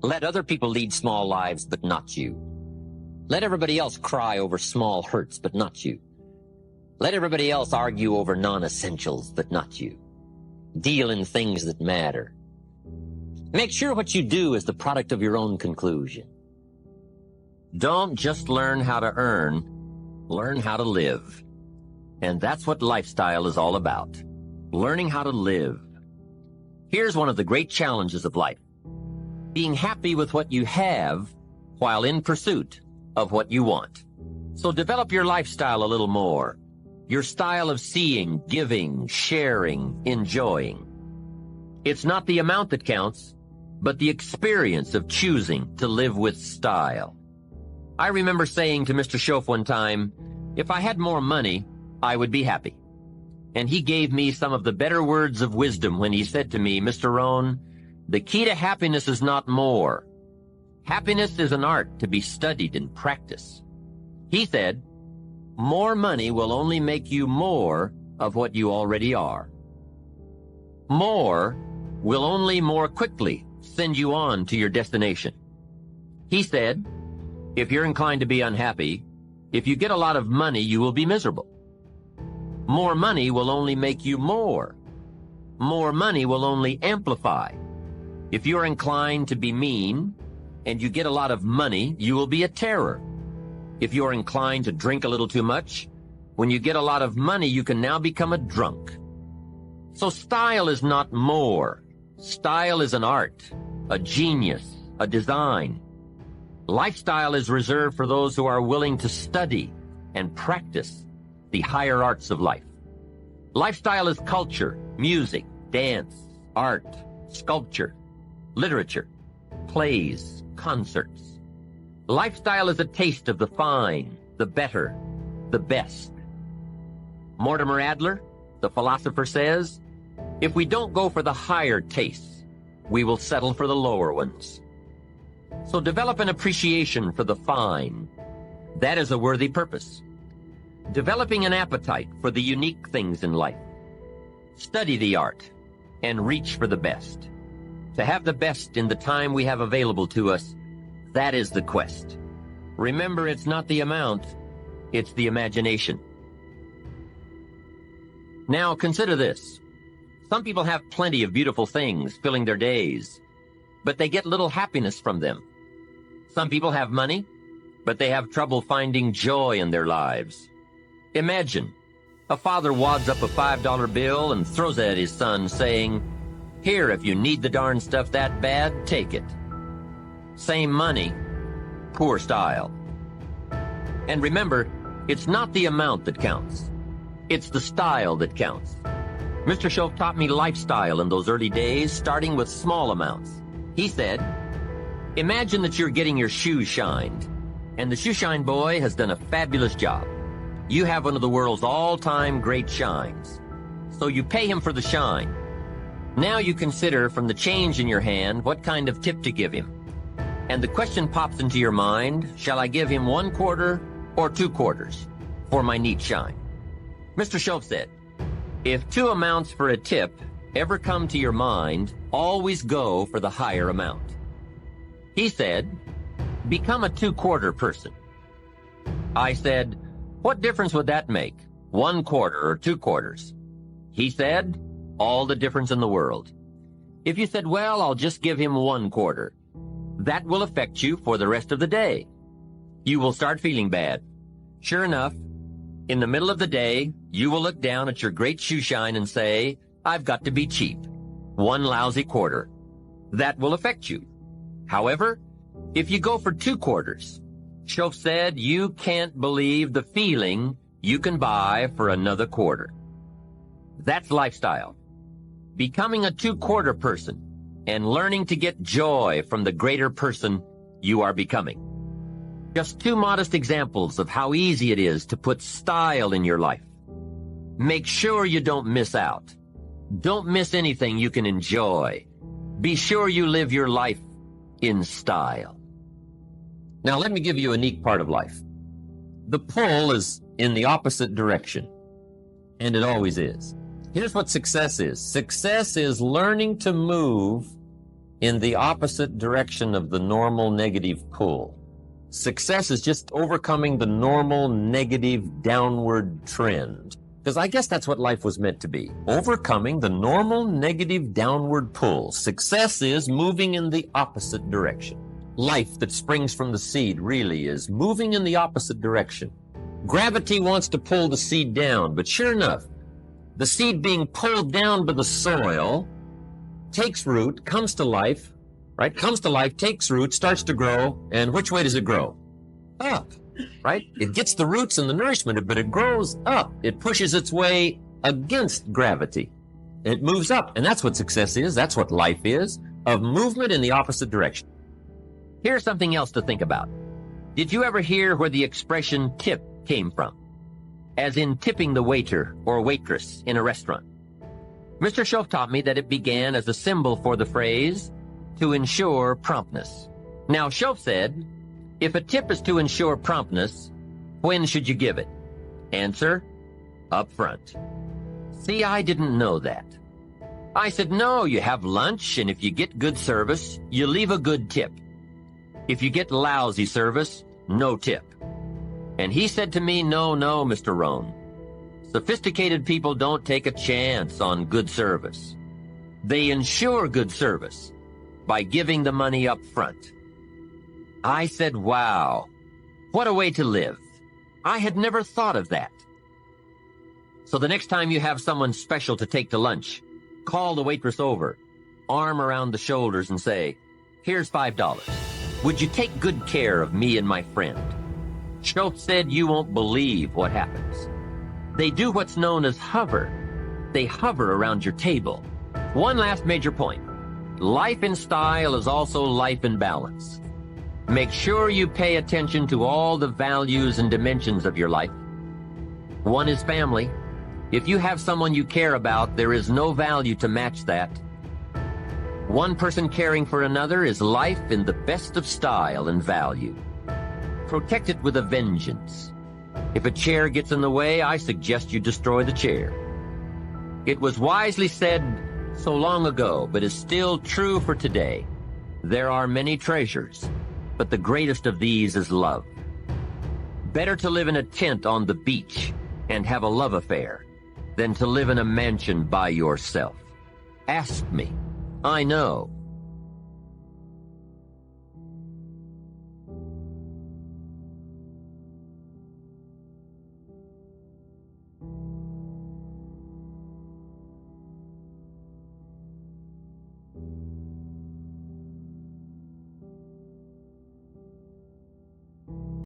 Let other people lead small lives, but not you. Let everybody else cry over small hurts, but not you. Let everybody else argue over non-essentials, but not you. Deal in things that matter. Make sure what you do is the product of your own conclusion. Don't just learn how to earn, learn how to live. And that's what lifestyle is all about. Learning how to live. Here's one of the great challenges of life. Being happy with what you have while in pursuit of what you want. So develop your lifestyle a little more. Your style of seeing, giving, sharing, enjoying. It's not the amount that counts, but the experience of choosing to live with style. I remember saying to Mr. Schoaf one time, if I had more money, I would be happy. And he gave me some of the better words of wisdom when he said to me, Mr. Rohn, the key to happiness is not more. Happiness is an art to be studied and practiced. He said, more money will only make you more of what you already are. More will only more quickly send you on to your destination. He said, if you're inclined to be unhappy, if you get a lot of money, you will be miserable. More money will only make you more. More money will only amplify. If you're inclined to be mean and you get a lot of money, you will be a terror. If you're inclined to drink a little too much, when you get a lot of money, you can now become a drunk. So style is not more. Style is an art, a genius, a design. Lifestyle is reserved for those who are willing to study and practice the higher arts of life. Lifestyle is culture, music, dance, art, sculpture, literature, plays, concerts. Lifestyle is a taste of the fine, the better, the best. Mortimer Adler, the philosopher, says, if we don't go for the higher tastes, we will settle for the lower ones. So develop an appreciation for the fine. That is a worthy purpose. Developing an appetite for the unique things in life. Study the art and reach for the best. To have the best in the time we have available to us, that is the quest. Remember, it's not the amount, it's the imagination. Now consider this. Some people have plenty of beautiful things filling their days, but they get little happiness from them. Some people have money, but they have trouble finding joy in their lives. Imagine, a father wads up a $5 bill and throws it at his son, saying, here, if you need the darn stuff that bad, take it. Same money, poor style. And remember, it's not the amount that counts. It's the style that counts. Mr. Schoaf taught me lifestyle in those early days, starting with small amounts. He said, imagine that you're getting your shoes shined, and the shoe shine boy has done a fabulous job. You have one of the world's all-time great shines. So you pay him for the shine. Now you consider from the change in your hand what kind of tip to give him. And the question pops into your mind, shall I give him 1 quarter or 2 quarters for my neat shine? Mr. Schoaf said, if 2 amounts for a tip ever come to your mind, always go for the higher amount. He said, become a 2-quarter person. I said, what difference would that make, 1 quarter or 2 quarters? He said, all the difference in the world. If you said, well, I'll just give him 1 quarter, that will affect you for the rest of the day. You will start feeling bad. Sure enough, in the middle of the day, you will look down at your great shoe shine and say, I've got to be cheap. 1 lousy quarter. That will affect you. However, if you go for 2 quarters, Schoaf said you can't believe the feeling you can buy for another quarter. That's lifestyle. Becoming a 2-quarter person and learning to get joy from the greater person you are becoming. Just 2 modest examples of how easy it is to put style in your life. Make sure you don't miss out. Don't miss anything you can enjoy. Be sure you live your life in style. Now let me give you a neat part of life. The pull is in the opposite direction, and it always is. Here's what success is. Success is learning to move in the opposite direction of the normal negative pull. Success is just overcoming the normal negative downward trend. Because I guess that's what life was meant to be. Overcoming the normal negative downward pull. Success is moving in the opposite direction. Life that springs from the seed really is moving in the opposite direction. Gravity wants to pull the seed down, but sure enough, the seed being pulled down by the soil takes root, comes to life, right? Comes to life, takes root, starts to grow, and which way does it grow? Up, right? It gets the roots and the nourishment, but it grows up. It pushes its way against gravity. It moves up, and that's what success is. That's what life is, of movement in the opposite direction. Here's something else to think about. Did you ever hear where the expression tip came from? As in tipping the waiter or waitress in a restaurant. Mr. Schoaf taught me that it began as a symbol for the phrase, to ensure promptness. Now, Schoaf said, if a tip is to ensure promptness, when should you give it? Answer, up front. See, I didn't know that. I said, no, you have lunch, and if you get good service, you leave a good tip. If you get lousy service, no tip. And he said to me, no, Mr. Rohn. Sophisticated people don't take a chance on good service. They ensure good service by giving the money up front. I said, wow, what a way to live. I had never thought of that. So the next time you have someone special to take to lunch, call the waitress over, arm around the shoulders and say, here's $5. Would you take good care of me and my friend? Schoaf said you won't believe what happens. They do what's known as hover. They hover around your table. One last major point. Life in style is also life in balance. Make sure you pay attention to all the values and dimensions of your life. One is family. If you have someone you care about, there is no value to match that. One person caring for another is life in the best of style and value. Protect it with a vengeance. If a chair gets in the way, I suggest you destroy the chair. It was wisely said so long ago, but is still true for today. There are many treasures, but the greatest of these is love. Better to live in a tent on the beach and have a love affair than to live in a mansion by yourself. Ask me. I know.